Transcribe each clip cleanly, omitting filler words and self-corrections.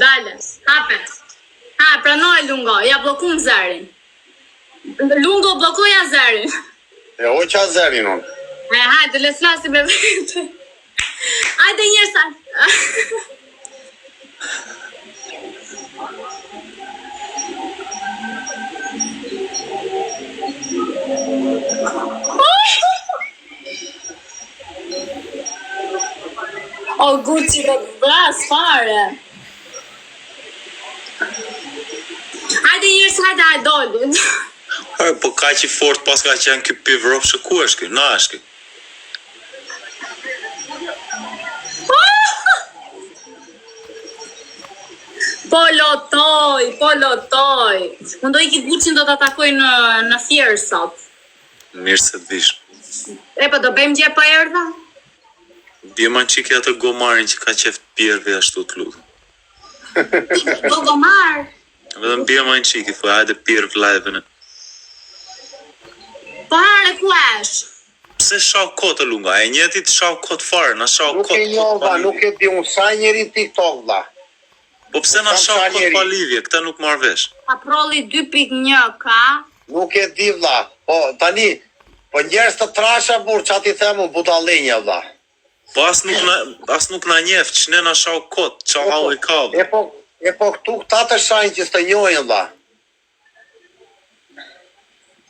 Dale, hape. Ha, pranoj Lungo, ja bllokum zërin. Lungo bllokoja zërin. E hoqa zërin unë. Hajde, le flasim me vete. Hajde njerëz. O, Gucci me vras fare. Hajde njerëz, hajde doli. Po ka që fort pas ka qenë ky pi Evropë, ku është ky? Na është ky. Po lotoj. Unë do iki Gucci do të takoj në Fier sot. Mirë se të vish. Po do bëjmë gjë po erdha? Bjema në qiki atë gomarin që ka qef pjerve ashtu të lutë. Po gomar? Vedëm bjema në qiki, thua, hajde pjerve live-në. Po hare ku esh? Pse shau kotë lunga, e njëti të shau kotë farë, na shau Nuk kotë. e njova, nuk e di unë sa njeri TikTok vla. Po pse na shau kotë pa lidhje, këta nuk marrë vesh. Paprolli 2.1 ka? Nuk e di vla. Po tani, po njerës të trasha burë që ati themu budallinja vla. Po as nuk na njef, që ne na shau kotë, që hau i kavë. E po këtu këta të shajnë që së njojnë vla.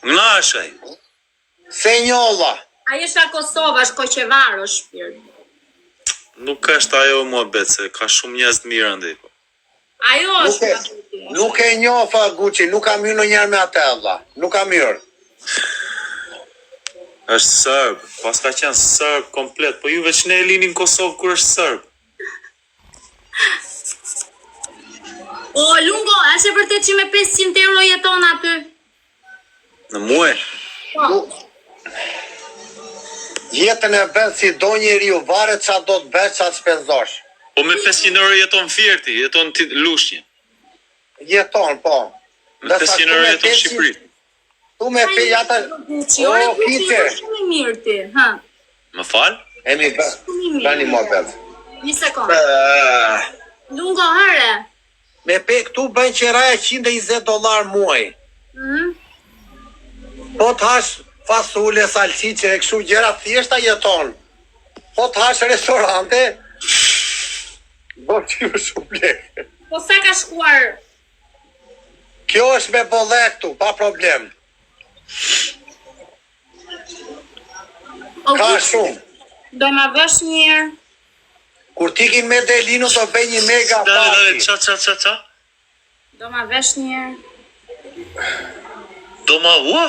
Nga është aj. Se njolla. Ajo është Kosova, është Koqevar, është shpirt. Nuk është ajo mua betë, se ka shumë njerëz të mirë ndi. Ajo është. Nuk e njofa Gucci, nuk kam hyrë ndonjëherë me atë vlla. Nuk kam hyrë. Është sërb, pas ka qenë sërb komplet, po ju veç ne e lini në Kosovë kur është sërb. O, Lungo, është e vërtet që me 500 euro jeton aty? Në muaj? Po. Jetën e bën si do njeriu, varet çfarë do të bësh, çfarë spenzosh. Po me 500 euro jeton Fierti, jeton Lushnjë. Jeton, po. Me 500 euro jeton Shqipëri. Tu me pe jata. O, kite. Shumë i mirë ti, ha. Më fal? Emi bani më bet. Një sekundë. Lungo, hare. Me pe këtu bën qeraja $120 muaj. Po të hash fasule, salcice, e kështu gjëra thjeshta jeton. Po të hash restorante, bo që ju shumë lekë. Po sa ka shkuar? Kjo është me bolle këtu, pa problem. Ka shumë. Do ma vësh njërë. Kur t'ikin me Delino do bëj një mega party. Qa? Do ma vesh njërë. Do ma ua?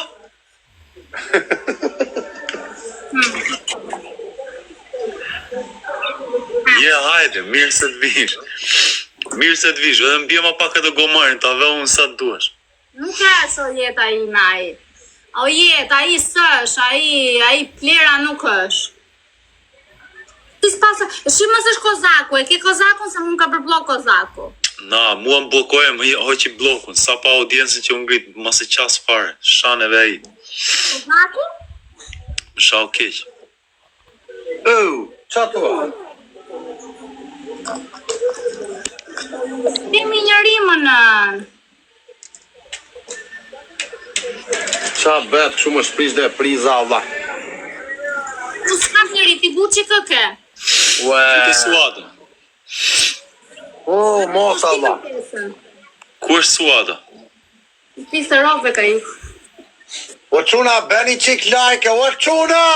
Hajde, mirë se të vish. Mirë se të vish, edhe mbjema pak edhe gomarin, ta ve unë sa të duash. Nuk e so jeta i naj. O jetë, a i sësh, a i plera nuk është. Shimë mësë është Kozaku, e ke Kozakun se mu ka përblok Kozaku. Na, mua më blokoje, më hoqi blokun, sa pa audiencën që unë ngritë, mas e qas fare, shaneve aji. Kozaku? Më shau keq. Qa thua? Timi njëri më nën. Qa bet, shumë është prish dhe priza Allah. Ku s'kam njëri, ti Gucci këke? Ti Suada. Mos Allah. Ku është Suada? Pisë rove ka i. O quna, beni qik like, o quna!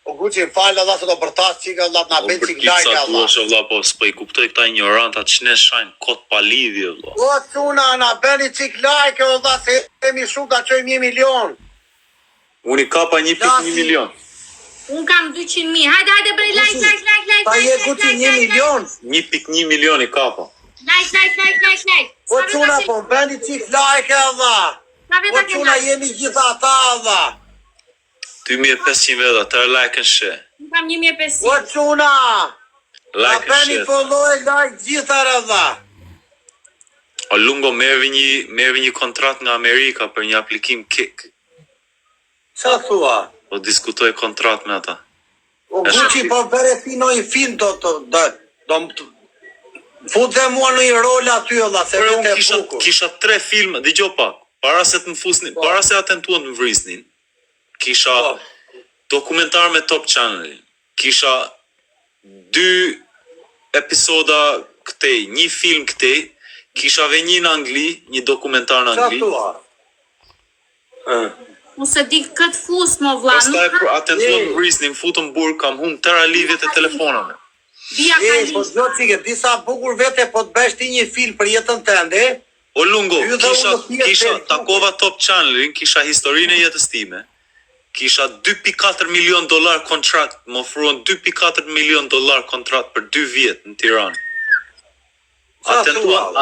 O Gucci, më falë Allah se do përtas qik Allah, na ben qik like Allah. Po s'po i kuptoj këta ignoranta që ne shajnë kot pa lidhje valla. O quna, na beni qik like Allah, se jemi shumë da qojmë 1 milion. Unë i kapa 1.1 milion. Unë kam 200.000. Hajde bëj like. Ta je Gucci 1 milion. 1.1 milion i kapa. Like. O quna, po më beni qik like Allah. O quna, jemi gjitha ata Allah. 2500 veda, tërë like në shë. Unë kam 1500. O quna, na Like në beni shë. follow like gjitha Allah. O Lungo, mervi një kontrat nga Amerika për një aplikim Kik. Qa thua? Po diskutoj kontrat me ata. O Gucci, po bere finoj fin do Fut dhe mua në një rol aty olla, se Por vetë unë e bukur. kisha 3 filma, dëgjoj pak. Para se të më fusnin, para se atentuan të më vrisnin, kisha dokumentar me Top Channel. Kisha 2 episoda këtej, një film këtej, kisha ve një në Angli, një dokumentar në Angli. Qa thua? Unë se di këtë fus më vlla. Pastaj kur atentuan të më vrisnin, futëm burg, kam humbë tëra lidhjet e telefonave. Bia ka Po zot çike, disa bukur vete po të bësh ti një film për jetën tënde. O Lungo, Ju dhe unë në kisha pjesë takova Top Channelin, kisha historinë e jetës time. Kisha 2.4 milion dollar kontrakt, më ofruan 2.4 milion dollar kontrakt për 2 vjet në Tiranë.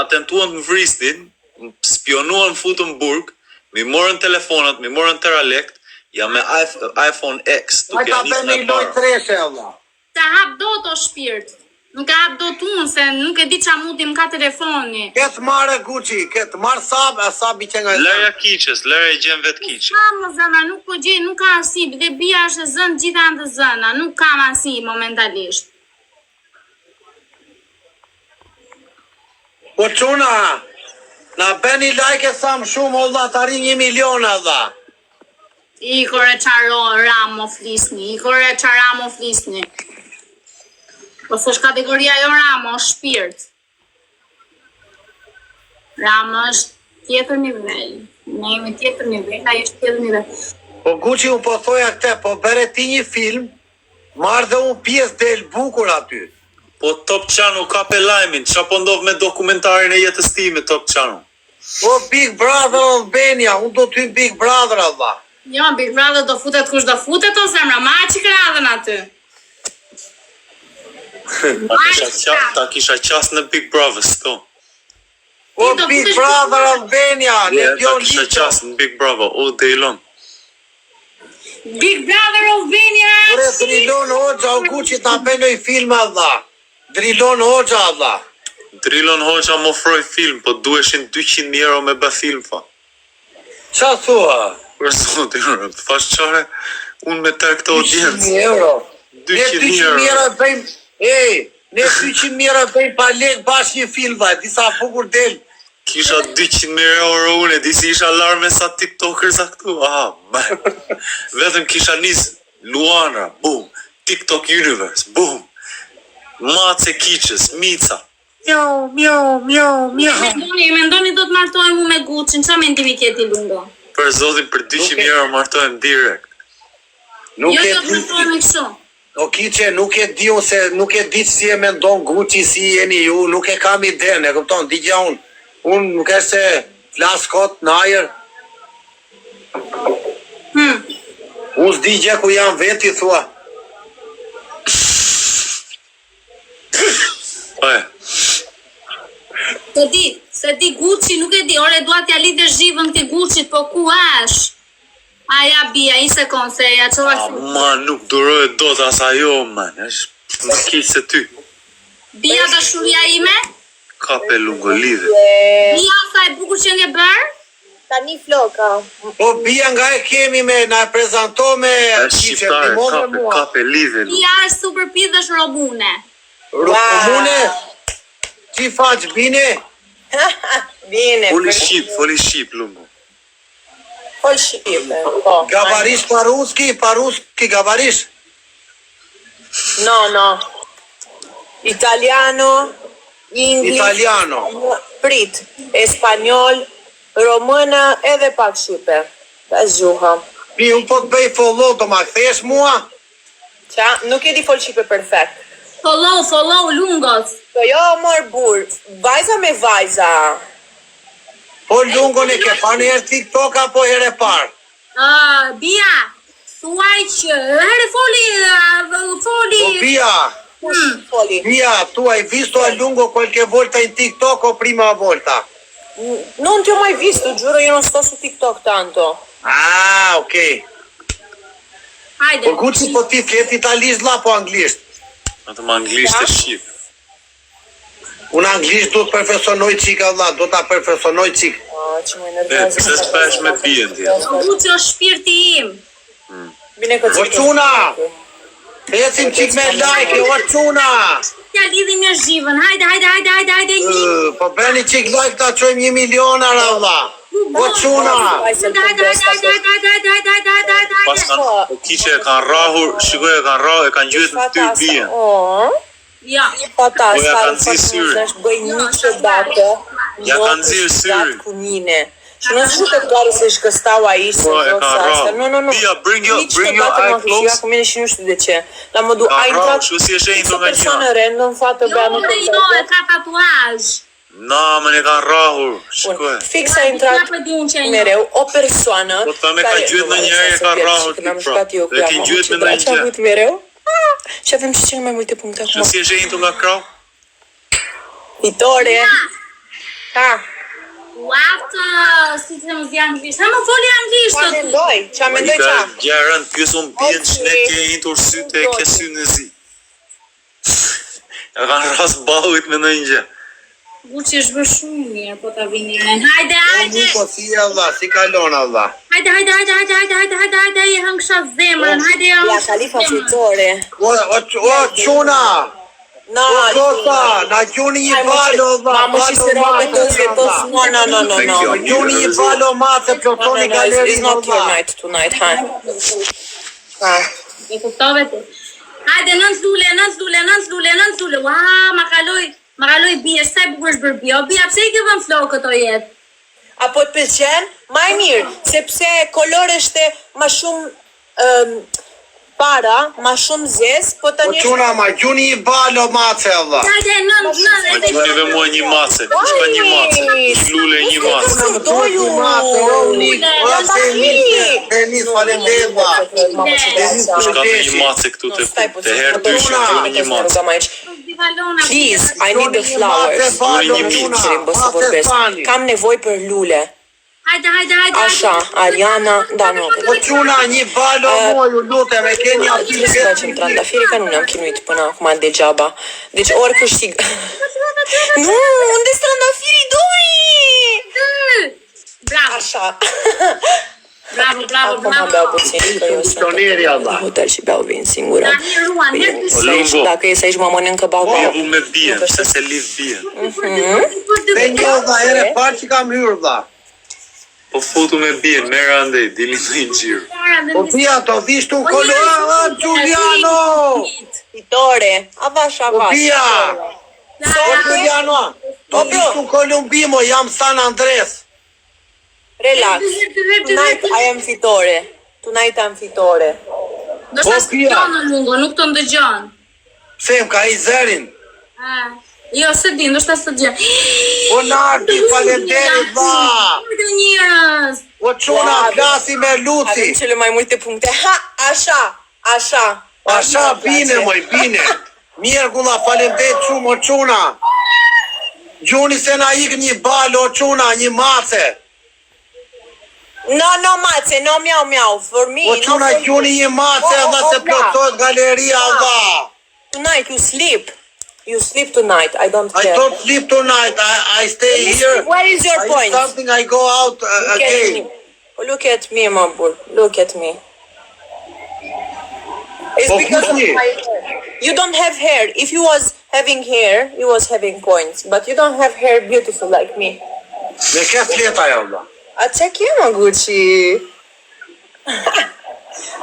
Atentuan të më vrisnin, spionuan futën burg, mi morën telefonat, mi morën teralekt, ja me iPhone X, Ai ka bën një lojë treshe valla. ta hap dot o shpirt. Nuk e hap dot unë se nuk e di qa mundi më ka telefoni. Ketë marrë Gucci, ketë marrë sabi që nga Lërja kiqes, lërja e gjen vetë kiqe. Sa më zëna, nuk po gjej, nuk ka arsi, dhe bia është e zënë gjitha në zëna, nuk kam arsi momentalisht. Po çuna, na bëni like sa më shumë olla të arrin 1 milion alla. Ikore qaro ramo flisni, ikore qaramo flisni. Po s'është kategoria jo ramo, është shpirt. Ramo është tjetër nivel. Ne jemi tjetër nivel, ai është tjetër nivel. Po Gucci unë po thoja këte, po bere ti një film, marrë dhe unë pjesë del bukur aty. Po Top Channel ka pe lajmin, qa po ndodh me dokumentarin e jetës time Top Channel? Po Big Brother Albania, unë do ty Big Brother alla. Jo, Big Brother do futet kush do futet o zemra, ma që kradhen aty. Ta kisha qas në Big Brother, sto. Po Big Brother Albania, ne Ta Dion kisha Liqo. qas në Big Brother, o Dejlon. Big Brother Albania! Ure Drilon Hoxha, o Gucci ta bënoj film alla. Drilon Hoxha alla. Drilon Hoxha më ofroi film, po duheshin 200.000 euro me bë film, fa. Qa thua? Për zotin, të fash qare, unë me tërë këtë 200.000 audiencë. euro. Ne 200.000 200.000 euro. euro bëjmë, ne 200.000 euro bëjmë pa lek bashkë një film, vaj, disa bukur del. Kisha 200.000 euro unë, disi isha larme sa tiktokers a këtu. Aha, vetëm kisha nis Luana, boom, TikTok Universe, boom. Mace Kiqës, Mica. Miau, miau, miau, miau. Mendoni do të martohem mu me Gucci, qa mendimi kjeti Lungo? Për zotin për 200.000 euro martohem direkt. Nuk Jo, e do të di, martohem me kështu. o Kiqe, nuk e di unë se, nuk e di si e mendon Gucci, si jeni ju, nuk e kam iden, e kupton, digja unë nuk e se flas kot në ajer, unë s'digje ku jam veti, thua. Se di Gucci, nuk e di, ore dua t'ja lidhe zhivën këti Gucci, po ku është? Aja bia, i sekund, se ja qova këtu. Ma nuk duroj do të asajo, man, është më kiqë se ty. Bia dashuria ime? Ka pe lungo lidhe. Bia sa e bukur që nge bërë? Tani floka. Po bia nga e kemi me, na e prezento me Është Kiqe, shqiptare, timon me mua. ka pe lidhe. Bia është super pit dhe shrobune. Rumune, qi faq, bine? Bine. Foli shqip, lungo. Fol shqipe. Po. Gavarish paruski, gavarish? No. Italiano, Inglis. Italiano. Prit. Espanjol, romëna edhe pak shqipe. Ta zgjuha. Pi, unë po të bëj follow, do ma kthesh mua? Qa? Nuk e di fol shqipe perfekt. Follow, Lungos. Po jo, mor bur. Vajza me vajza. Po lungon e ke pa në herë TikTok apo herë e parë? Bia, thuaj që, herë foli. Po Bia, Foli. Bia, tu hai visto a lungo qualche volta in TikTok o prima volta? Non ti ho mai visto, giuro, io non sto su TikTok tanto. Ah, ok. Hajde. Po Gucci po ti flet italisht la po anglisht? Atëm anglisht e shqip. Unë anglisht do të perfeksionoj qika valla, do ta perfeksionoj qik. Që më nervoz. Pse s'pesh me bien ti? Gucci është shpirti im. Bine këtë O quna, ecim qik me like, o quna. Ja lidhim një zhivën, hajde. Po bëni qik like ta qojmë 1 milion valla. Po çuna. Pas kanë kiqe e kanë rrahur, shikoj e kanë rrahur, e kanë gjuajtur në ty bien. Ja. Pata, Po ja kanë nxirë syrin. Është bëj një çodate. Ja kanë nxirë syrin. Kunine. Që në shumë të gare se shkëstau a ishë. Po e kanë rrahur. No. Pia, bring your eye close. Ja, come și nu știu de ce. La modul, Ka ai rrahur, intrat kështu si e shehin o to nga persoană gjëra. random, fată, bea, nu Jo, e ka tatuaj. Na, më ne kanë rrahur. Shikoj. Fix a intrat mereu o persoană Po ta me ka gjuajt në njëherë e ka rrahur ti pra. Dhe ki gjuajt me ndonjë Ce a gjë. avut mereu? Și avem și cele mai multe puncte Kështu acum. si e shehin to nga krau? Vitore. Ha. What? Si të më zi anglisht. Ha më foli anglisht. Ce amendoi? Ce amendoi Ka qa? gjë rënd pyes un bien shnet ke hintur sytë e ke sy në zi. Ja kanë ras ballit me ndonjë gjë. Buçi është bërë shumë mirë, po ta vini ren. Hajde. Po si valla, si kalon valla. Hajde, je hëngsha zemrën. Hajde, je Ja, hëngsha Khalifa zemrën. fitore. O çuna. No, Kota, na gjuni një balo valla. Mamă și se robe toți de toți. No. Gjuni një balo mace plotoni galeri It's not your night tonight, hai. Ha. E kuptove ti. Hajde, nënc lule. Ua, ma kaloj bie, sa e bukur është bërë bie. O bia, pse i ke vënë flokët o jetë? Apo të pëlqen? Maj mirë, sepse kolor është ma shumë para, ma shumë zez, po të Po një çuna, ma gjuni një balo mace valla. Hajde, nënc. Ma gjuni dhe mua një mace. Kush ka një mace? Kush lule një mace? doju. Denis, faleminderit valla. Kush ka një mace këtu te herë dyshin gjuni një mace. Please, I need the flowers. Să vorbesc. Kam nevoj për lule. Hajde. Așa, Ariana Danove. Po çuna, një balo mua, ju lutem, e keni aty Trebuie să facem trandafiri, că nu ne-am chinuit până acum degeaba. Deci ori câștig... Nu, unde-s trandafirii, doi? Bravo, Așa. bravo. Acum beau puțin, că eu sunt în hotel și beau vin singură. Deci, dacă ies aici mă mănâncă, beau. Livu me bien, pse se liv bien. Dhe një valla, ere parë që kam hyrë valla. Po futu me bien, merë andej, dili në një gjirë. Po pia to vishtu kolor, Giuliano! Fitore, avash, Po avash. pia! Po Giuliano! To vishtu Kolumbimo, jam San Andres. Relax. Tonight I am fitore. Tonight I'm fitore. Do shta së dëgjon në lungo, nuk të ndëgjon. Pse më ka i zërin? Jo, se di, do shta së dëgjon. Po Nardi, faleminderit valla! Hajde njërës. Po çuna, klasi me Luci. Avem cele mai multe puncte. Ha, așa. Așa, bine, măi, bine. Miergula, faleminderit shumë, o çuna. Gjuni se na ik një balo, o çuna, një mace. No, mațe, no, miau. For me, O çuna, gjuni një mace, dhe se plotësohet galeria, valla. Tonight you sleep. You sleep tonight. I don't I care. don't sleep tonight. I stay here. Where is your I point? eat something, I go out Look at again. me. Look at me, my boy. Look at me. It's Oh, because of really? my hair. You don't have hair. If you was having hair, you was having points. But you don't have hair beautiful like me. Me ke fleta jo, valla. A që ke më Gucci?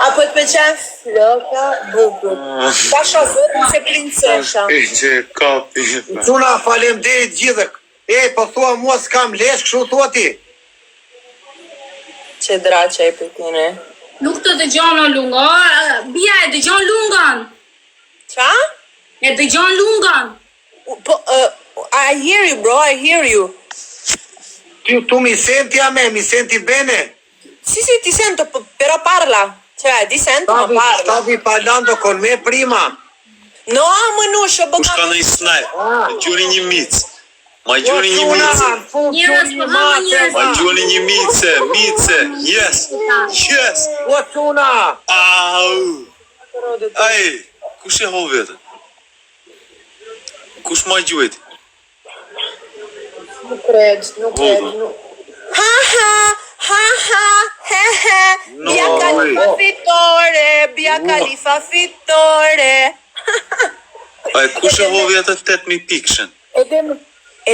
Apo të pëlqen floka bukur. Pasha zotën se princesha. E që kapi. Çuna, faleminderit gjithë. Po thua mua s'kam lesh, kështu thua ti. Që draqa e për tine. Nuk të dëgjon o lungo. Bia e dëgjon lungon. Qa? E dëgjon lungon. Po, I hear you, bro, I hear you. Tu mi senti a me, mi senti bene? Sì, ti sento, però parla. Cioè, ti sento, ma parla. Stavi parlando con me prima. No, më nushë, Kush ka në i snaj? Ma gjuni një mic. Ma gjuni një mice. Ma gjuni një mice. Yes. O çuna. Au. Aj, kush e ho vetë? Kush ma gjuhet? Nuk kred. Ha, No, Bia Khalifa fitore. Aj, kush e ho vetë 8.000 pikshën?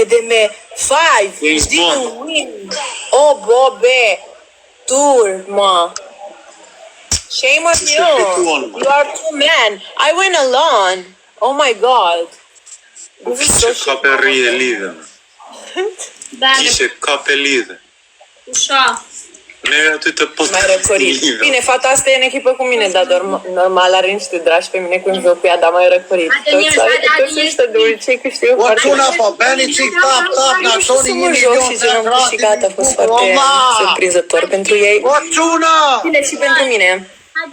edhe me 5 James didn't Bond. win. Oh, Bobe. Tur, ma. Shame on Si you. fituan, ma. You are two men. I win alone. Oh my god. This is so Kishe kape e lidhe. Dale, Kishe kape lidhe. pusha. Merë aty të Mai podcast răcorit. lidhe. Bine, fata asta e în echipă cu mine, dar normal are niște dragi pe mine când joc cu ea, dar mai răcorit. Haide, Mirza, Toți ăștia de obicei câștigă O foarte çuna mult. po, beni qik tap, na Nu știu shoni să 1 mă joc milion și ce am câștigat a fost foarte surprinzător pentru ei. O çuna! Bine și pentru mine. O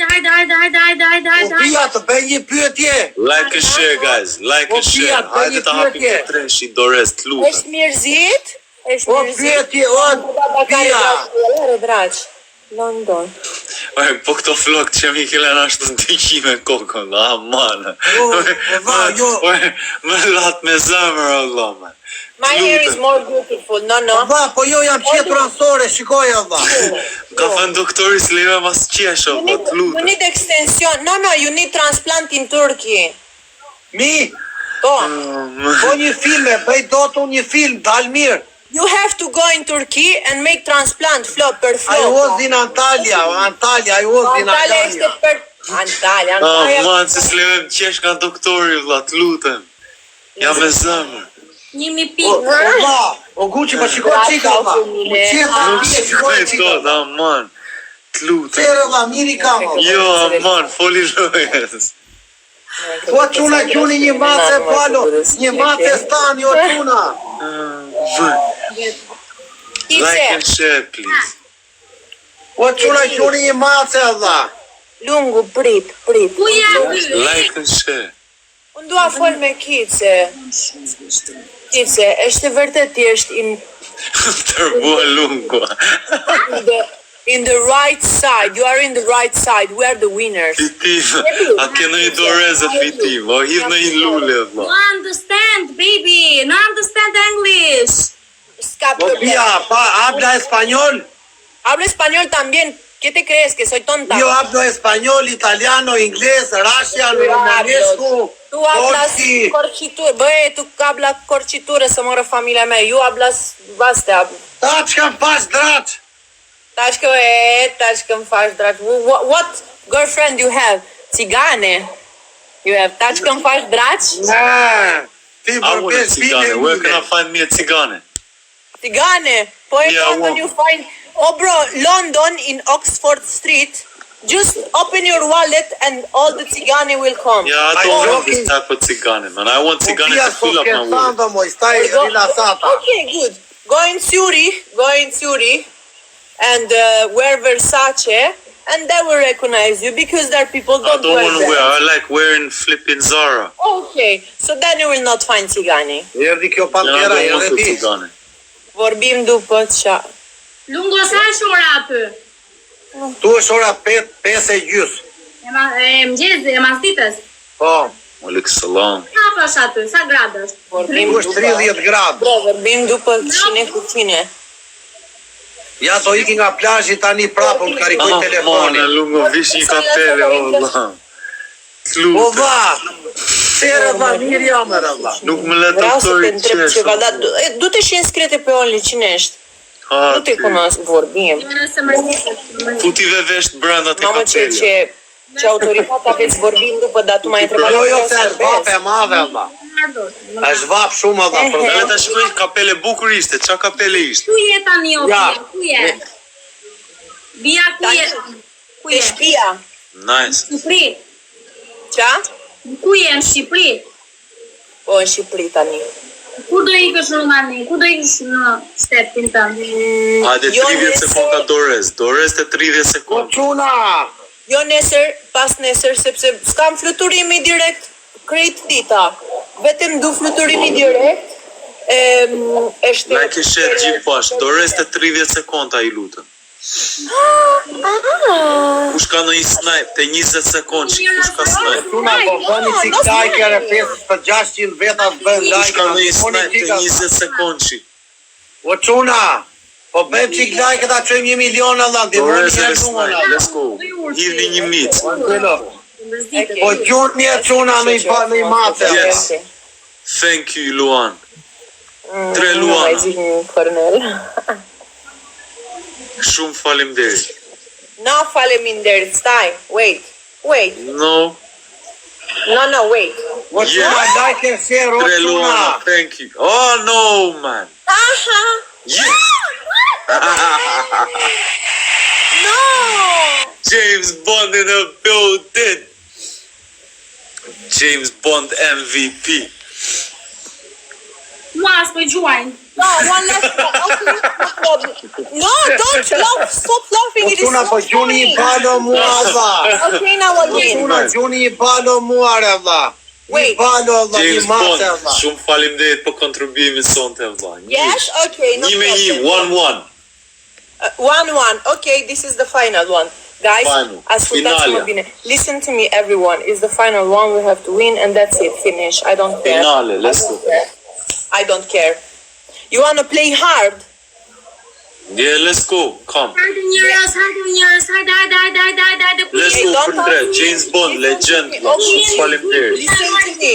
pia të bëj një pyetje. Like and share, guys. Like and share. Hajde të hapim pyetje. të tren și doresc, lutem. Ești mirzit? Ești O mirzit? pyetje, o Care pia. dragi? Are dragi. London. Po këto flok që mi kelen ashtu në dykime kokën, amanë. jo. Me lat me zemër, Allah, man. My hair is more beautiful. No. Va, po jo jam qetëransore, shikoj Allah. Ka thënë doktori s'leve mas qesho, You po need, të you lutem. need extension. No, you need transplant in Turkey. Mi, Po. po një film, bëj dot unë një film, dal mirë. You have to go in Turkey and make transplant flow per flow. I was in Antalya, I was in Antalya este Antalya. per... Antalya. Man, se s'leve më qesh nga doktori, vlla, të lutem. Ja me zemër. 1000 O, pikë. va, o Gucci, po shikoj qika, va. Po qetë, Nuk shikoj shikoj qika. tot, aman. Të lutem. Tere, va, miri kam, va. Jo, aman, foli rëjes. Po çuna gjuni një mace palo, një mace stan, jo çuna. Like and Ice, share, please. Po çuna gjuni një mace, Allah. lungu, prit. Ku je aty? Like and share. Unë dua fol me Kice. Kice, është e vërtet ti është Tërbua lungo. in the right side. You are in the right side. We are the winners. Fitim. A ke në i doreze fitim. O hidh në i lule, No vlla. understand, baby. No understand English. Ska Po problema. pia, pa, habla español. Hablo español también. ¿Qué te crees? Que soy tonta. Yo hablo español, italiano, inglés, russian, romanescu, Tu hablas turci. corcitură. Băi, tu hablas corcitură să moră familia mea. Eu hablas astea. Taci că-mi faci draci. Taci că-mi faci dragi. What girlfriend you have? Țigane. You have taci că-mi faci dragi? Ti I want a vorbești bine țigane. Where can I mine. find me a țigane? Țigane. Păi Yeah, London what? you find... Oh bro, London in Oxford Street. Just open your wallet and all the țigane will come. Yeah, I I don't want joking. this type of țigane, man. I want Po țigane pia to fill up my wallet. scherzando, moj, stai rilassata. Okay, good. Go in Zurich and wear Versace and they will recognize you because there are people I don't, don't want to wear wear. that. I like wearing flipping Zara. Okay, so then you will not find țigani. Erdi kjo Yeah, I pantera, don't want erdi the ti. țigane. Vorbim după qa. Lungo sa është ora aty? Tu është ora 5:30. E mëngjesit, e masditës. Po, Alaykum salam. Sa pash aty? Sa gradë është? Vorbim tu është 30 gradë. Bro, vorbim după cine cu cine. Ja do iki nga plazhi tani prapë, unë karikoj Mana telefonin. lungo vish një kapele, valla. Po Lutem. va, tere va, mirë jam e rëlla. Nuk më le Vreau să te doktori întreb qesh. ceva, dar du-te și înscrie-te pe Only, cine ești? Nu te cunosc, vorbim. Nëse më Futive vesh brenda te Mamă, kapele. ce autoritate aveți, vorbim după, dar tu m-ai întrebat Jo, dacă jo, vreau se să është vap e vorbesc. madhe, Allah. Është vap shumë, Allah, për Dale vetë. ta shikoj kapele bukur ishte. Qa kapele ishte? Ku je tani o Ja. Bia? Ku je? Bia ku je? Ku Te je? știa. Nice. Shqipëri. Ce? Ku je në Shqipëri? O, în Shqipëri tani. Ku do ikësh në Rumani? Ku do ikësh në shtetin tënd? Hajde Jo 30 nesër- sekonda dorez. Dorez të 30 Po sekonda. quna, Jo nesër, pas nesër, sepse s'kam fluturimi direkt krejt dita. Vetëm du fluturimi direkt. Është... Like e share gjithë pash. Dorez të 30 sekonda i lutem. Kush ka në një snipe të 20 sekond që kush ka snipe? quna, po bëni no, qik no, like e refes për 600 vetas bën Kush like. ka në një Poni snipe të qika. 20 sekond që? Po quna, po bëjmë qik like e ta qëjmë 1 milion, Allah, dhe më Dorez një e shumë, snipe. Allah. Let's go. Hidhni një mic. Po gjurë një quna në i mace, Allah. Yes. Thank you, Luan. Tre Nu mai Luana. zic nimic, Cornel. Shumë faleminderit. No, faleminderit, stai, wait. No. No, wait. Ocuna, like and share, Tre Luana, Ocuna. thank you. Oh no, man. Aha! Yes. No! James Bond in the building. James Bond MVP. Mua, s'po gjuajnë. No, one last one. Okay, no problem. No, don't laugh. Stop laughing. It is Ocuna, so po gjuni i funny. balo mua, vlla. Okay, now again. Ocuna, gjuni i balo mua, re, vlla. Wait. I balo, vlla, i James Bond, mate, vlla. shumë faleminderit për kontribuimin sonte vlla. Yes, okay, no 1-1, 1-1. 1-1. Okay, this is the final one. Guys, Final. ascoltatemi Finale. bine. Listen to me, everyone. It's the final one. We have to win, and that's it. Finish. I don't care. Finale, let's go. I don't care. You wanna play hard? Yeah, let's go. Come. Hajde njërës, hajde. Let's go don't për tre. ask me. James Bond, legend. Okay. Shumë faleminderit. Listen to me.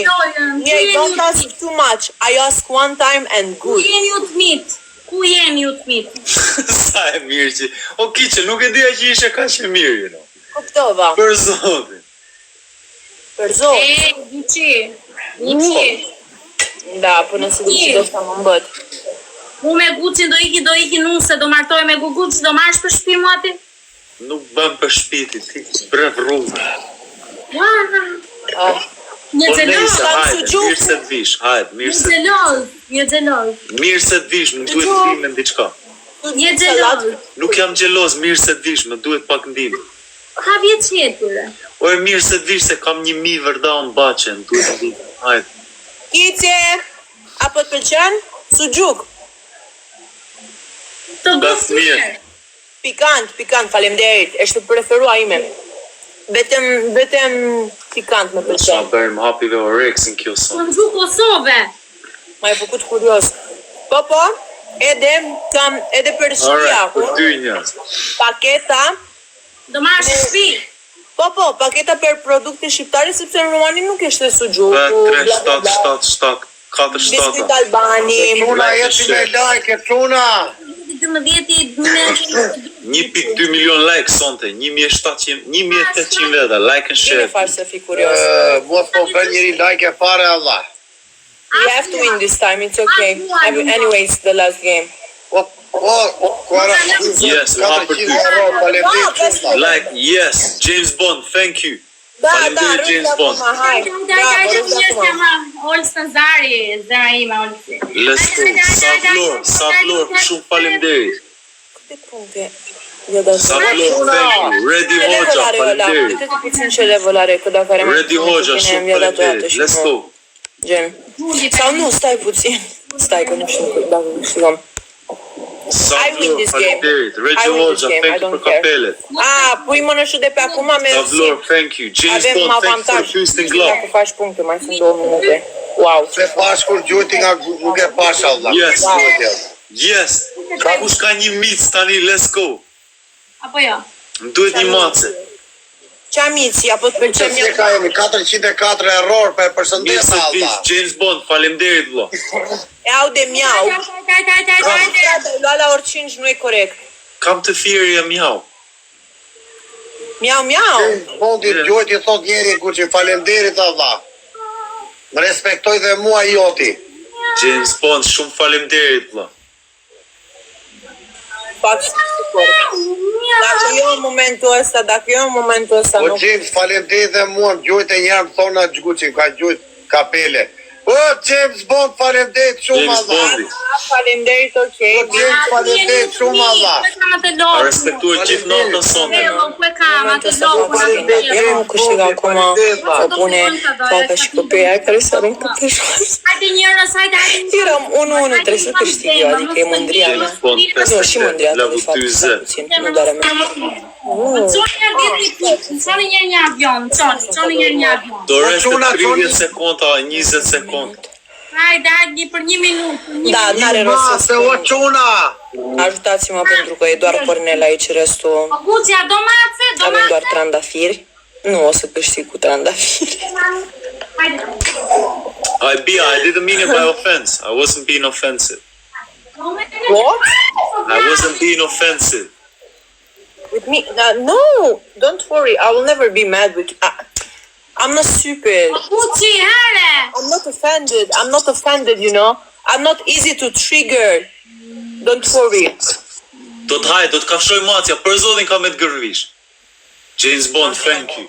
Yeah, don't ask too much. I ask one time and Ku good. jeni ju të mitë? Ku jeni ju të mitë? Sa e mirë që... O kiqe, nuk e dija që ishe ka që mirë, you know. Kuptova. Për zotin. Për zot. Gucci. Da, până se duce de asta mă îmbăt. Mu me Gucci do iki nuse, do martoj me Gucci, do marrësh për shtëpi mua ti? Nuk bëm për shpiti, ti brev rrugë. Ah. Një Po xeloz, nejse, kam hajde, sugjuk. mirë se të vish, hajde, mirë një se xeloz, një xeloz. mirë se të vish, më duhet Sugjuk. ndihmë në diçka. Një xeloz. Nuk jam xheloz, mirë se të vish, më duhet pak ndihmë. Ka vjetë qetyre. O e mirë se të vish se kam 1000 vërdaun bache, më duhet ndihmë. Hajde. Kice, apo të pëlqen? Sugjuk. Të Bas gustë mirë. mirë. Pikant, faleminderit. Është të preferua ime. Vetëm pikant më Sa pëlqen. bëjmë hapi dhe oreksin kjo son. Të gju Kosove. Më e făcut curios. Po, edhe për shtëpia, Alright, për 2-1. paketa. Do marrësh në shtëpi. Po, paketa për produkte shqiptare sepse në Romani nuk është sugjuku. 3, 7, 7, 7, 4, Biskujt 7. Albani. Ocuna, jeti me like, Ocuna. 1.2 milion like sonte, 1800 veta, like and Vini share. farë se fi kurios. Mos po bën njëri like e fare, Allah. We have to win this time, it's okay. Anyway, it's the last game. Kuara. Yes, hapër ty. Faleminderit shumë. Like, yes, James Bond, thank you. Da, Faleminderit, James rrëtë Bond. akuma, haj. Bravo, rrëtë akuma. Olsën Zari, zera ime, Olsi. Let's go. Sa vlor, shumë faleminderit. Câte puncte? Eu dau Sa vlor, thank you. Ready Hoxha, faleminderit. Uite-te puțin ce level are, că dacă are mai Ready puțin Hoxha, bine, shumë mi-a dat o dată faleminderit. și Let's nouă. go. Gen. Sau nu, stai puțin. Stai că nu știu dacă câștigăm. Sa I win vlor, this game. faleminderit. I Ready win this Hoxha, game, I thank you don't për care. kapelet. Pui mănășul de pe acum, Sa mersi. vlor, thank you. James Avem Bond, thank you for avantaj. boosting glove. Dacă faci puncte, mai sunt 2 minute. Wow. Se pash kur gjujti nga nuk e pash, Allah. Yes. Wow. Yes. Kush ka një mic tani, let's go. Apo jo? Më duhet një mace. Ce amici, apo të pëlqen Se ka jemi 404 error për Mirë përshëndet, se të vish, Allah. James Bond, faleminderit vëlla. E au de miau. Hajde. Lua la oricine nu e corect. Kam të firja mjau. Miau, miau. Bondi gjojti thot njeri kur që falemderit, Allah. Më respektoj dhe mua joti. James Bond, shumë faleminderit vëlla. Fac super. Dacă eu în momentul ăsta O nu... James, falemderit dhe mua, më gjojt e njerë më thonë atë gjguqin, ka gjojt kapele. O, James Bond, falemderit shumë, James Allah. Bondi. Falenderit, ok. O, James, falemderit shumë, Allah. A respektuar gjithë natën sonte. Ku e kam atë Momentul ăsta locul fac bine. Eu nu câștig acum. O pune, fac ca și copiii aia care se aruncă pe jos. Hajde njërës, hajde. Eram 1-1, trebuie să câștig eu, adică e mândria mea. James Bond, Nu, și mândria ta, de level fapt, 2Z. stai puțin, nu doar a mea. Çoni një avion, çoni një avion. Do reste 30 sekonda, 20 sekund. Hajde për 1 minutë. Da, n-are rost să Se o spun. quna. Ajutați-mă pentru că e doar Cornel aici, restul Gucia, domațe, avem doar trandafiri. Nu o să câștig cu trandafiri. Hajde. I didn't mean it by offense. I wasn't being offensive. What? I wasn't being offensive. With me? No, don't worry. I will never be mad with you. I'm not stupid. Puçi, here! I'm not offended. I'm not offended, you know. I'm not easy to trigger. Don't worry. Do të kafshoj macja, për zotin ka me të gërvish. James Bond, thank you.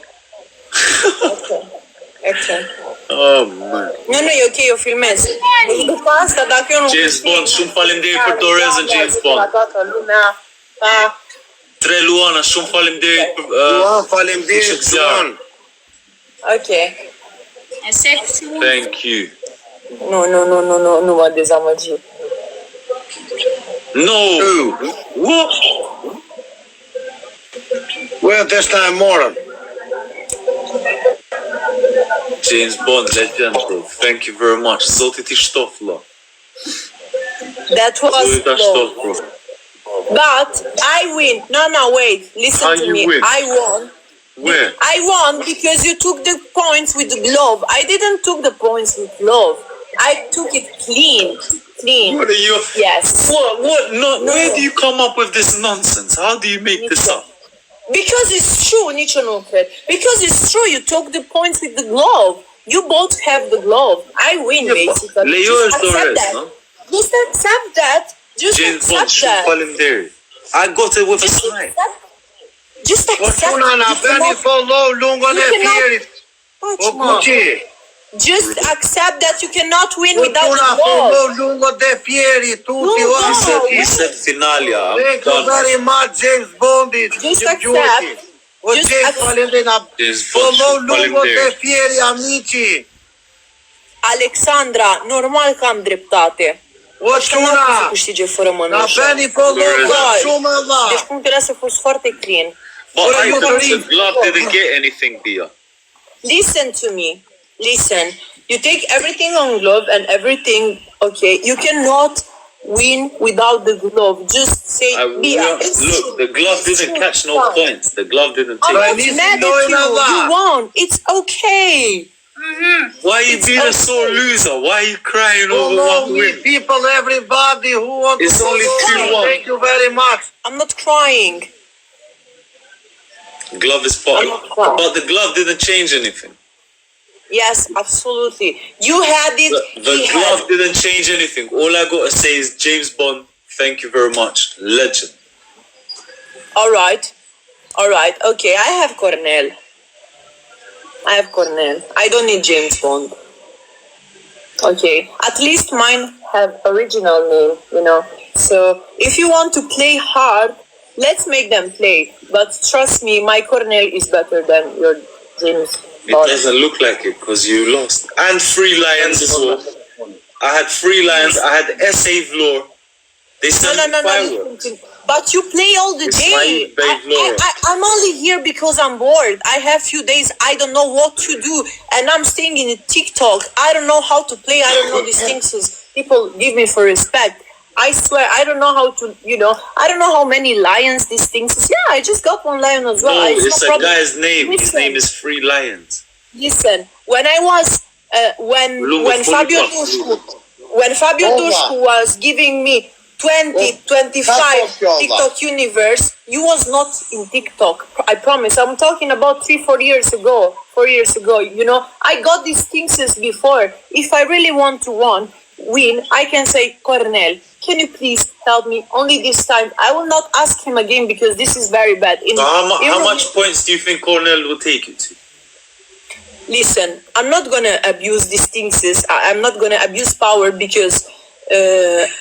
Okay. Oh man. No, jo okay, jo filmes. Do pasta da kjo nuk. James Bond, shumë faleminderit për dorezën James Bond. Tre Luana, shumë faleminderit për faleminderit Luan. Okay. E seksi. Thank you. No, nu m-a dezamăgit. No. What? Well, this time morning. James Bond, legend, bro. Thank you very much. Zoti ti shtof, lo. That was Zoti ta shtof, bro. But I win. No, wait. Listen How to you me. win? I won. Where? I won because you took the points with the glove. I didn't took the points with glove. I took it clean. What are you? Yes. What? No. Where do you come up with this nonsense? How do you make this up? Because it's true, nicio nu cred. Because it's true, you took the points with the glove. You both have the glove. I win, basically. Leo Just is the accept rest, that. no? Just accept that. Just James Bond, accept shumë that. faleminderit. I got it with a smile. Just Po accept çuna na You bëni cannot- follow lungon e you cannot- fierit. Touch Po me. puçi. Just accept that you cannot win Po without çuna the glove. follow lungon e fierit. Tuti No, o He said finalja. Thank you very much, James Bondit. Just Jim accept. Gjurqi. O Just James accept. faleminderit na James Bond, follow shumë lungon e faleminderit. fieri amici. Alexandra, normal că am dreptate. O Să nu çuna. câștige fără Na mănușă. bëni follow Guys, shumë Allah. Deci punctele astea au fost foarte clean. But What are I you thought doing? the glove didn't get anything, Bia. Listen to me. Listen. You take everything on glove and everything, okay? You cannot win without the glove. Just say, Look, the glove didn't catch no points. The glove didn't I'm take not need mad to know at you. Allah. You won. It's okay. Why are you being a sore loser? Why are you crying over Follow one me, win? people, everybody who wants It's to only follow. 2-1. Thank you very much. I'm not crying. Glove is part. I'm not crying. But the glove didn't change anything. Yes, absolutely. You had it. The he glove had it. didn't change anything. All I gotta say is James Bond, thank you very much. Legend. All right. Okay, I have Cornell. I don't need James Bond. Okay. At least mine have original name, you know. So if you want to play hard, let's make them play. But trust me, my Cornell is better than your James It Bond. doesn't look like it because you lost. And Free Lions as well. I had Free Lions. I had SA Vlor. They sent No. fireworks. But you play all the It's day. my babe, Laura. I'm only here because I'm bored. I have few days. I don't know what to do, and I'm staying in TikTok. I don't know how to play. I don't know these things. People give me for respect. I swear, I don't know how to. You know, I don't know how many lions these things is. Yeah, I just got one lion as well. No, It's it's no a problem. guy's name. His Listen. name is Free Lions. Listen, when I was when Fabio Dushku was giving me 25 TikTok universe, you was not in TikTok. I promise. I'm talking about 3-4 years ago. 4 years ago, you know. I got these things before. If I really want to win, I can say, Cornell, can you please help me? Only this time. I will not ask him again because this is very bad. So how much points do you think Cornell will take you to? Listen, I'm not gonna abuse these things. I'm not gonna abuse power because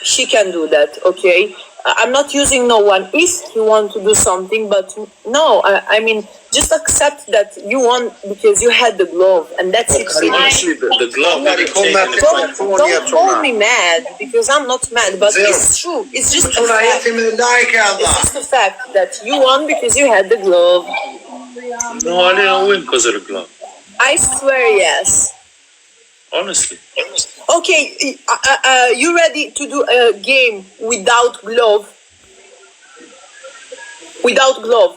she can do that, okay? I'm not using no one if you want to do something, but no, I mean, just accept that you won because you had the glove, and that's it. Honestly, the glove didn't change anything. Don't call me mad because I'm not mad, but it's true. It's just a Çuna fact. jeti me like It's Allah. just a fact that you won because you had the glove. No, I didn't win because of the glove. I swear, yes. Honestly. Okay, you ready to do a game without glove? Without glove.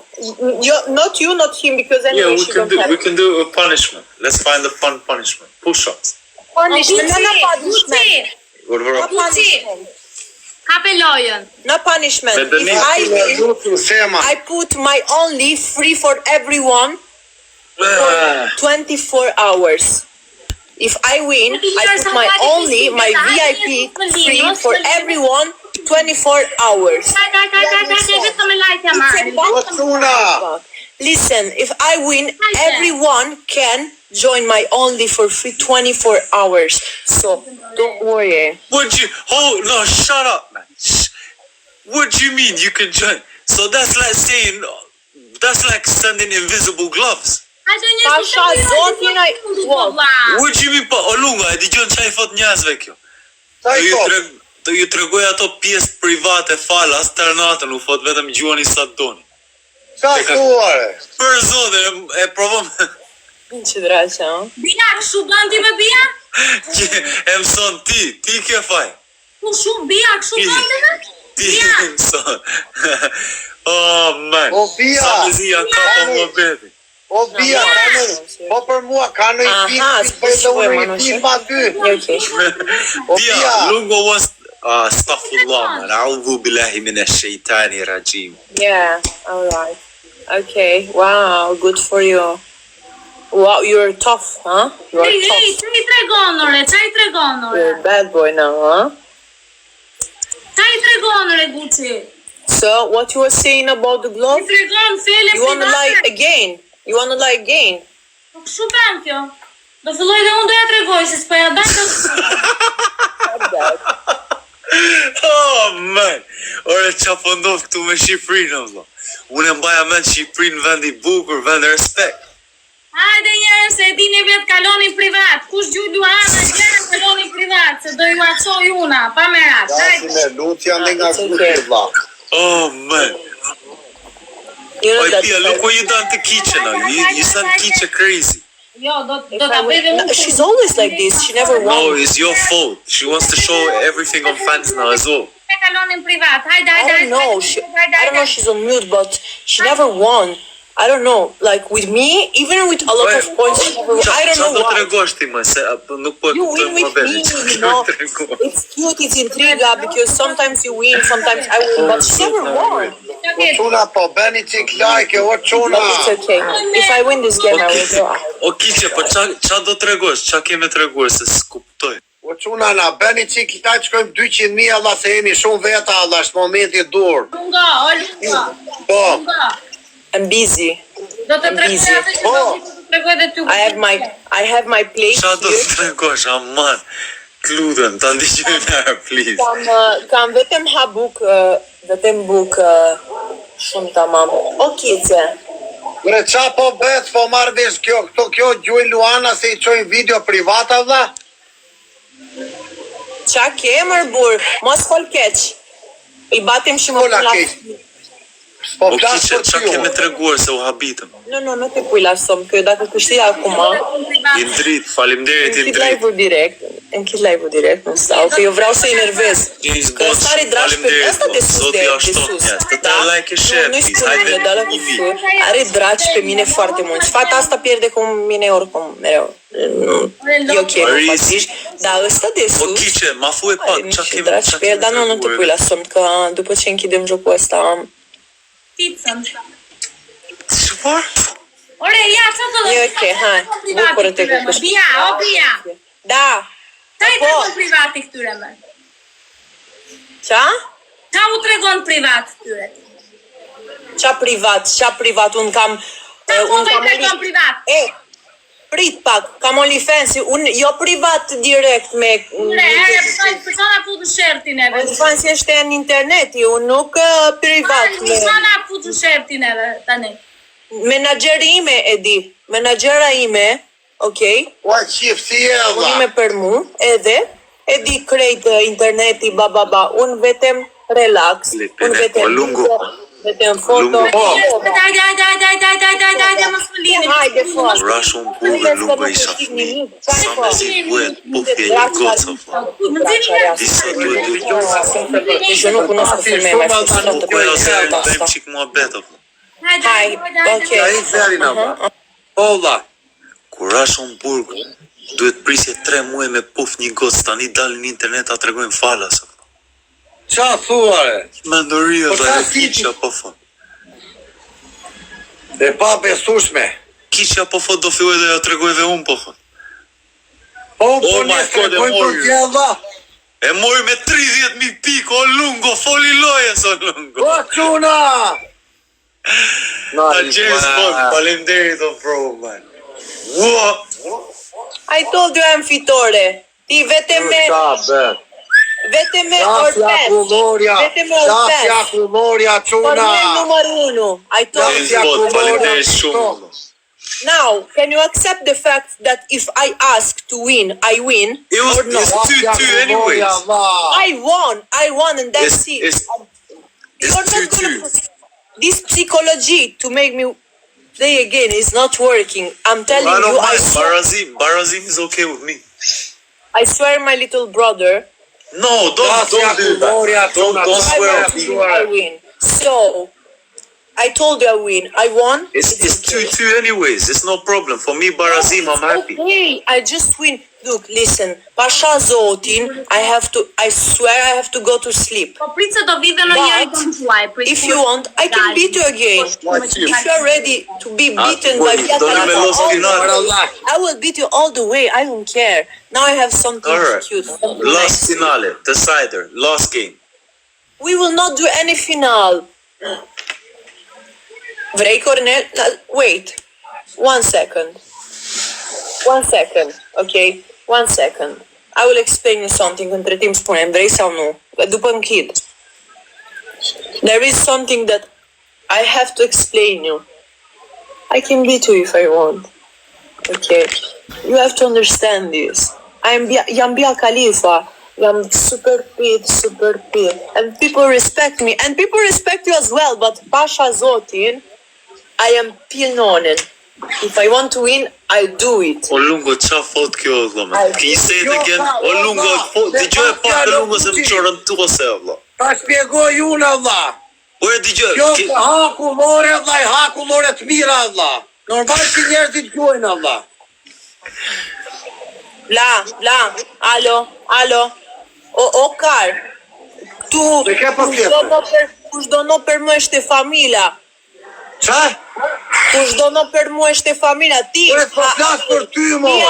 Not you, not him, because anyway Yeah, she don't have. we can do a punishment. Let's find a fun punishment. Push-ups. Punishment, not punishment. Urvëro. Hape lojën. No punishment. Me dënim. If I win, Lutu, Sema. I put my only free for everyone for 24 hours. If I win, I put my only, my VIP free for everyone 24 hours. Listen, if I win, everyone can join my only for free 24 hours. So, don't worry. No, shut up, man. What do you mean you can join? So that's like saying, that's like sending invisible gloves. Pasha, zotin ai... What? What do you mean, pa, o lunga, e digjon që a i thot njerëzve kjo? Të ju tregoj ato pjesë private falas, ternatën, u thot vetëm gjuani sa doni. Qa thuare? Për zotin, e provom... Që draqa, Bia, kështu bën ti me Bia? E mëson ti ke faj. Po shumë Bia, kështu bën ti me? Ti e mëson. Oh, man. O, Bia. Sa me zi janë kapa më beti. O, Bia, po për mua, ka në i film, për të unë i film aty. O, Bia, Bia. lungo was... Astaghfirullah, man. A'udhu billahi minash shaitani rajim. Yeah, alright. Okay, wow, good for you. Wow, you're tough, huh? You're Hey, tough. çai tregon ore, çai tregon ore. You're a bad boy now, huh? Çai tregon ore Gucci. So, what you were saying about the glove? Ti tregon fele You wanna lie again? You wanna lie again? Po kështu bën kjo. Do filloj dhe unë do ja tregoj se s'po ja bën të... Oh, man. Ore, qa po ndodh këtu me Shqipërinë, vëlla. Unë e mbaja mend Shqipërinë vend i bukur, vend e respekt. Hajde njerëz se e dini vetë kalonin privat. Kush gjuj Luana, gjerë kalonin privat, se do ju açoj una, pa merat. Dasi me lutja në nga kushtë, vla. Oh, man. You know Oj, that... Pia, look what you done to Kiche now. You sent Kiche crazy. Jo, do ta bëj dhe unë. She's always like this. She never No, won. it's your fault. She wants to show everything on fans now as well. E kalonin privat. Hajde, I don't know. I don't know. She's on mute, but she never won. I don't know. Like with me, even with a lot of points, she never won. I don't know Qa do why. tregosh ti, më, se nuk po e You kuptoj win më with bene. me, Qa you do know. tregosh? It's cute, it's intriga because sometimes you win, sometimes I win, but she never won. O quna po, beni qik like, o quna. But it's okay. If I win this game, I will go out. O Kiche, po qa do tregosh? Qa keme treguar se s'kuptoj? O quna na, beni qik like, qkojmë 200.000, Allah se jemi shumë veta, Allah, është momenti dur. Lunga, o lunga. Po, Lunga. I'm busy. Do të tregoj Busy. atë që do të tregoj dhe ty. I have my plate Qa do here. të tregosh, aman? T'ludem, ta ndiqoj nërë, please. Kam vetëm habuk, vetëm buk shumë tamam. O kice. Bre, qa po bet, po marrë vesh kjo gjuj Luana se i qojnë video privata, vla? Qa ke mërbur? Mos fol keq. I batim shumë Fola keq. Po O plasë Kiche, për qa keme kjo. treguar se u habitëm? No te puj lasom, kjo dacă câștigi acum, I ndrit, falimderit, i închid ndrit. live-ul direct. Închid live-ul direct, nu stau, că eu vreau să enervez. James Că Bond, sare dragi pe ăsta de sus, Zoti de ashton, sus. yes. Të dai like e share, Nu-i please. spune Haide, de ala cu Ivi. fă. Are dragi pe mine foarte mulți. Fata asta pierde cu mine oricum, mereu. E ok, nu fac griji. Dar ăsta de O sus, Kiche, ma thuaj are pak, qa niște keme dragi pe el, dar nu te pui la somn, că după ce închidem jocul ăsta... Pizza. Çfarë? Ore, ja, qa të E ok, hai, bucură-te că câștigi. Bia, o Bia. Da, Qa i po, tregon privat i këtyre me? qa? Qa u tregon privat këtyre? Qa privat, unë kam... Qa po unë i kam tregon privat? Prit pak, kam OnlyFans, unë jo privat direct me... Ure, për qa na futu shertin edhe? OnlyFans este în internet, eu nuk privat. Për qa na futu shertin edhe tani? Menageri ime e di, menagera ime, ok, Ua, qif, si e, vla? unë me për mu, edhe, e di krejt interneti, unë vetem relax, unë vetem vetem foto, Hajde, mos më lini. hajde, foto. Rash unë burgë, lungo i shafni. Sa me zi buhet pufje një gocë, fla. Disa duhet dy gocë. Deci eu nu cunosc femeia mai frustrată pe Po ja zeri, viața dajmë asta. qik mua beta, fla. Hai, ok. Ja i zeri në, vla. Po, vla. Kur rash unë burgë, Duhet prisje 3 muaj me puf një gocë, tani dalin në internet ta tregojnë falas. Qa thuare? Mendoria Po dhe ta e si kisha po fot. E pa besueshme. Kisha po fot do filloj dhe ja tregojve unë po fot. Po, Oh my God, e për mori. gjella. E mori me 30.000 pikë, o lungo, foli lojes, o lungo. Po, quna! A James Bond, falemderit o bro, man. Ua! I told you I'm fitore. Ti vetëm me Shafja kulloria, shafja kulloria, quna! Cornel numër 1. I told you. James Bond, falemderit shumë. Now, can you accept the fact that if I ask to win, I win? Or no? It's 2-2 anyways. I won, and that's it. It's You're not gonna 2-2. put this psychology to make me play again is not working. I'm telling I don't you, I mind. swear, Barazim is okay with me. I swear, my little brother, No, don't do that. Don't swear at me. I win. So, I told you I win. I won. It's 2-2 anyways. It's no problem. For me, Barazim, I'm happy. Okay, I just win. Look, listen. Pasha Zotin, I swear I have to go to sleep. Po prit se do vi dhe në njëri kënd tuaj. If you want, I can beat you again. If you are ready to be beaten by Don't me los finale. I will beat you all the way. I don't care. Now I have something Alright. cute. Last finale, decider, last game. We will not do any final. Vrej Cornel, wait. 1 second. 1 second, okay? 1 second. I will explain you something în între timp spunem, vrei sau nu? După închid. There is something that I have to explain you. I can beat you if I want. Okay? You have to understand this. Jam Bia Khalifa. I'm super fit. And people respect me. And people respect you as well. But Pasha Zotin, I am Pilnonen. If I want to win, I do it. O lungo, qa fot kjo, vla, man? Can you say it again? O lungo, digjoj e pak e lungo se më qorën të se, vla. Ta shpjegoj unë, Allah. Ore, digjoj. Kjo të hakullore, Allah, i hakullore të mira, Allah. Normal që njerëzit gjojnë, Allah. Bla, alo. O kar. Tu, Me ke pa fjetër? kush do no për më është e familja. Qa? Kush do no për më është e familja. Ti, Ure, po flasë për ty, moj.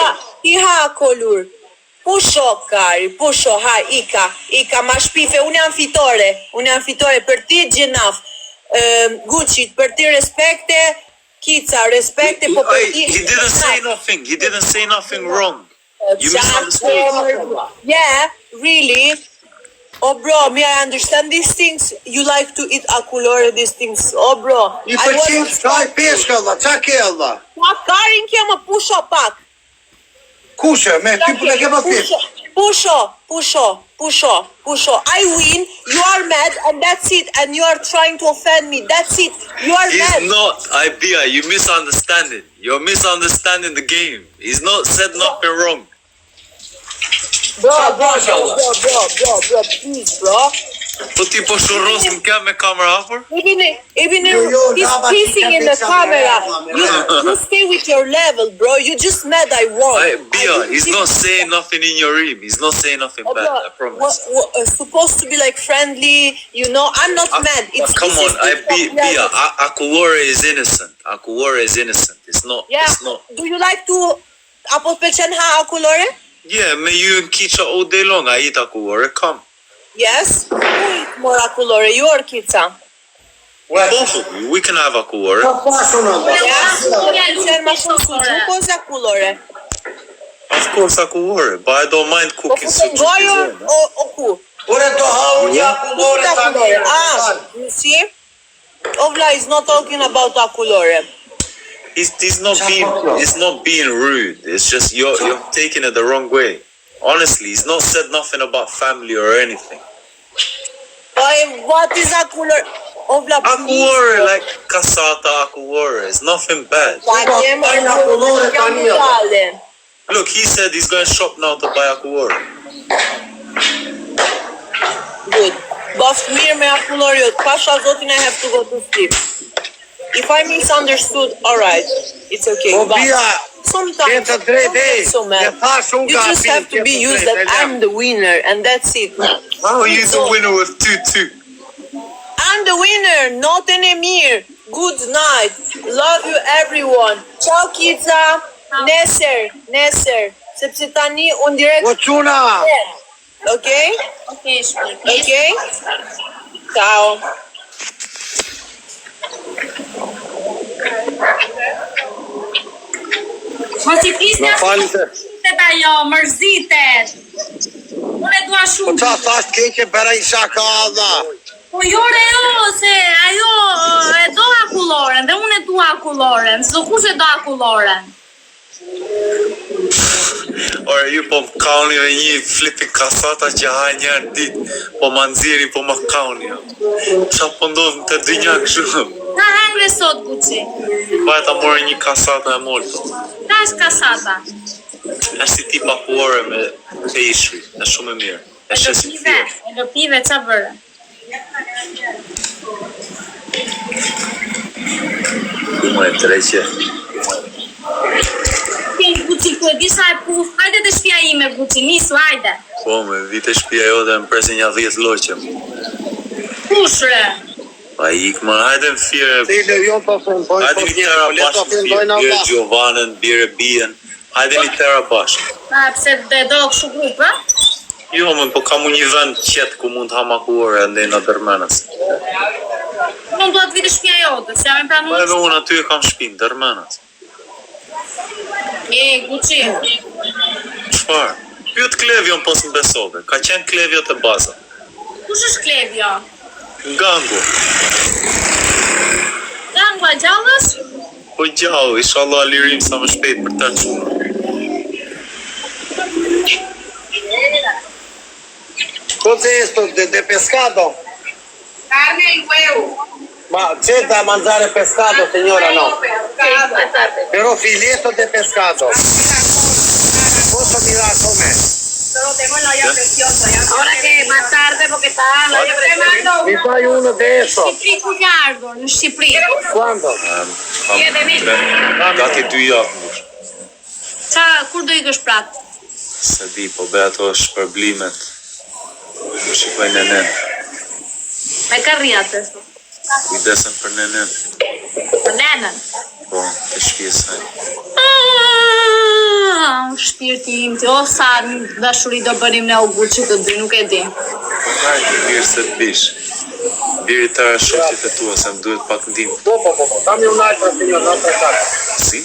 ti ha kolur. Pusho, kari, pusho, ha, ika, ma shpife, unë jam fitore, për ti Gjenaf, Gucci, për ti respekte, Kica, respekte, po për ti... He didn't say nothing wrong. You misunderstood. Yeah, really? Oh bro, me I understand these things. You like to eat akulore, these things. Oh bro. I pëlqim qaj peshka, Allah, qa ke, Allah? Ma karin kja më pusho pak. Kushe, me ty për e ke pa peshka. Pusho. I win, you are mad, and that's it. And you are trying to offend me. That's it. You are mad. He's not, Ibia, you misunderstanding. You're misunderstanding the game. He's not said nothing wrong. Bro, please, bro. Po ti po shurros në kem me kamera hapur? Even Jo, he's Dava, pissing ti in the ka camera. pizza You stay with your level, bro. You just mad I won. Bia, he's not saying nothing in your ear. He's not saying nothing bad, I promise. Supposed to be like friendly, you know. I'm not mad. It's Come on, Bia, level. Akuwara is innocent. It's not, Yeah. it's not. Do you like to apo pëlqen ha akulore? Yeah, me you and Kicha all day long. I eat Akuwara, come. Yes. Who eat more akulore? You or Kica? Both of you, we can have Akuwara. Pa pashun, Allah. Yeah. Pëlqen ma shumë sucuk ose akulore? Of course Akuwara, but I don't mind Po cooking futen sushi. gojën o ku? Ure do ha unë jakullore tani. You see? Ovla is not talking about akulore. It's not being rude. It's just you're taking it the wrong way. Honestly, he's not said nothing about family or anything. What is akulore? Ovla, Akuwara, like Kasata Akuwara, it's nothing bad. Look, he said he's going to shop now to buy Akuwara. Good. Boft mirë me akulore, Pasha Zotin, I have to go to sleep. If I misunderstood, alright, it's okay. Po But Bia, sometimes Ke të drejtë, don't get so e mad. thash unë You ka just have to be used that I'm the winner and that's it. Oh, you the winner with 2-2. I'm the winner, not Enemir. Good night. Love you everyone. Ciao Kica. Neser. Sepse tani unë direkt. O quna! Okay? Okej, shpirt. Okay? Ciao. Mos I flisni Në falë se... ajo, mërzitet. Unë e dua Po shumë. qa thash keqe bëra i shaka adha. Po jore jo, se ajo e do akulloren dhe unë e dua akulloren. S'do kush e do akulloren. Ore, ju po më kauni dhe një flipping kasata që haj njerë dit, po më nëziri, po më kauni. Qa po ndodhë të dynja këshu? Ka hangre sot, Gucci. Vajta more një kasata e molto. Ka është kasata. E si tipa kuore me e ishri, e shumë e mirë. E shesin fjerë. E lëpive qa vërë. Më e treqe. Gucci, ku e disha e puf. Hajde të shpia ime, Gucci, nisu, hajde. Po, me vite shpia jo dhe më presin një 10 loqe. Kushre. Pa ik më, hajde më fire. Se i levion të fundojnë, Hajde një tera bashkë më fire, bire Gjovanën, bire Bien. Hajde një tera bashkë. A, pse dhe do këshu grupë, Jo, më, po kam një vend qetë ku mund të hamakuore ndaj në dërmenës. Unë do të vite shpia jote, se jam e Po pranuar. edhe unë aty e kam shpinë, dërmenës. Gucci. Çfarë? Pyet Klevion pos më besove. Ka qenë Klevio të baza. Kush është Klevjo? Gangu. Gangua gjallës? Po gjallë, inshallah lirim sa më shpejt për të qumë. Cos'è esto de pescado? Carne y huevo. Ma c'è da mangiare pescado, signora, no? Però filetto de pescado. Posso mirar com'è? Solo tengo en la olla presión. Ahora que más tarde, porque está la olla presión. Mi fai uno de esos. Shqipëri ku ka ardhur, në Shqipëri. Quando? Gati 2 javë mbush. Kur do ikësh prap? Se di, po be ato shpërblimet. Më shikoj nenen. Me ka rriate. Kujdesen për nenen. Për nenën. Po, të shpjesaj. Shpirti im ti, o sa dashuri do bënim ne u Gucci të dy, nuk e di. Hajde, mirë se të bish. Biri të shoqet e tua, se më duhet pak ndim. Po. Dammi un'altra, signor, un'altra carta. Si?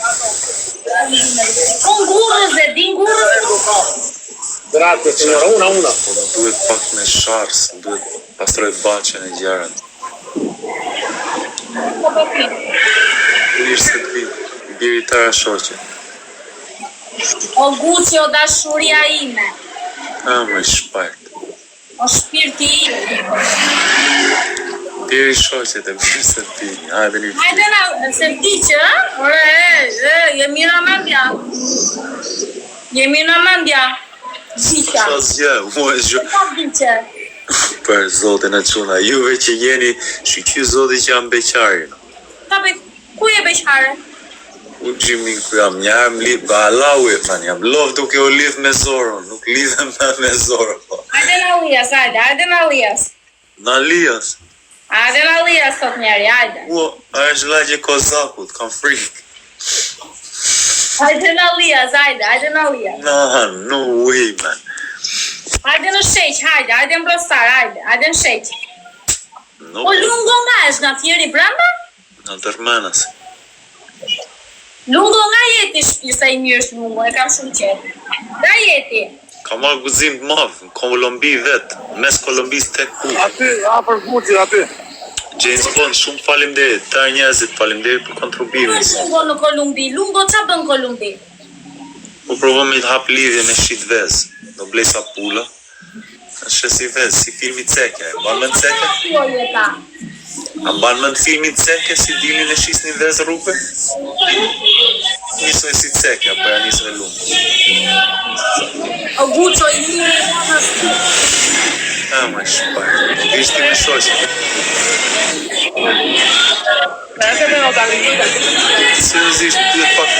Unë gurës e din gurës. Grazie, signora. Una. Po më duhet pak me shars, më duhet pastroj baqen e gjarën. Mirë se të vim. Biri të shoqet. O Gucci, o dashuria ime. Më shpajt. O shpirti im. Biri shoqet e mirë se të vim. Hajde një Hajde na, se vdi që, jemi në mendja. Jemi në mendja. Zika. Sa zje, mu e zhjo. Ka vdi që. Për zotin e quna, juve që jeni shqy zoti që jam beqarin. Ku je beqare? U gjimin ku jam, njarë më lidh, ba Allahu e man, jam lov duke u lidh me zorën, nuk lidhem me zorën. Hajde na Lias, hajde na Lias. Na Lias, Hajde na Lias sot njeri, hajde. a është lagje kozakut, kam frikë. Hajde na Lias, hajde na Lias. No way, man. Hajde në sheq, hajde në brostar, hajde në sheq. No, O lungo nga është nga fjeri brenda? në dërmenës. Lungo nga jeti shpisa i mirë është lungo, e kam shumë qetë. Nga jeti. Ka marrë guzim të madh, në Kolombi vetë, mes Kolombis tek ku. Aty, për Gucci, aty. James Bond, shumë faleminderit, të njerëzit faleminderit për Ku kontribimin. është lungo në Kolumbi? Lungo qa bën Kolumbi? Po provoj me të hap lidhje me shit vez, do blej sa pula. Është si vez, si filmi Ceke, e mban me në Ceke? Kjo jeta. A mban me në filmin Ceke, si dilin e shisnin vez rrupe? Nisoj si Ceke, apo ja nisoj lumë. O Guccio i mirë në sti. Më shpajt, ishti me shoqe. Perché me lo Seriozisht duhet pak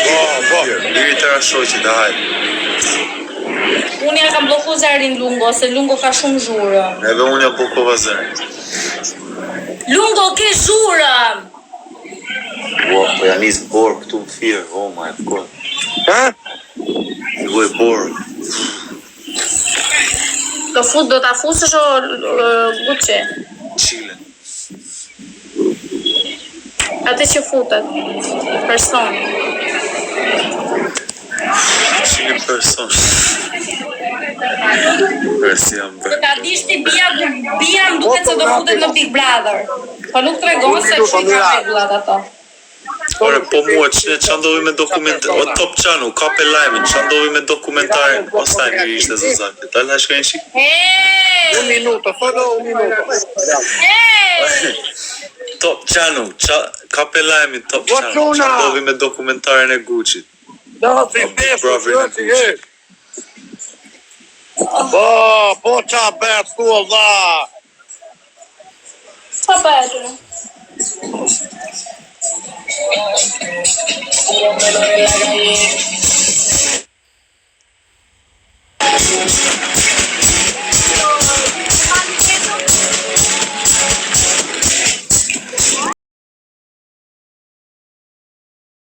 Liri tëra shoqi të hajde. Unë ja kam bloku zërin Lungo, se Lungo ka shumë zhurë. Edhe unë ja blokova zërin. Lungo ke zhurë! Ua, po ja nis borë këtu më firë, oh my god. Ha? Filloj borë. Do ta fusësh o Gucci? Chilen. Atë që futet. Person. Chilen person. Përsi jam Do ta dish ti bia më duket se do futet në Big Brother. Po nuk tregon se kush ka rregullat ato. Ore, po mua, që ndodhi me dokumentar, o Top Channel, kape lajmin, që ndodhi me dokumentarin, pastaj mirë ishte zëzake, ta la shkajnë shik? Un minuto, solo un minuto. Top Channel, kape lajmin Top Channel, që ndodhi me dokumentarin e Gucci. No, ti po qa bet thua dha. Qa bëhet?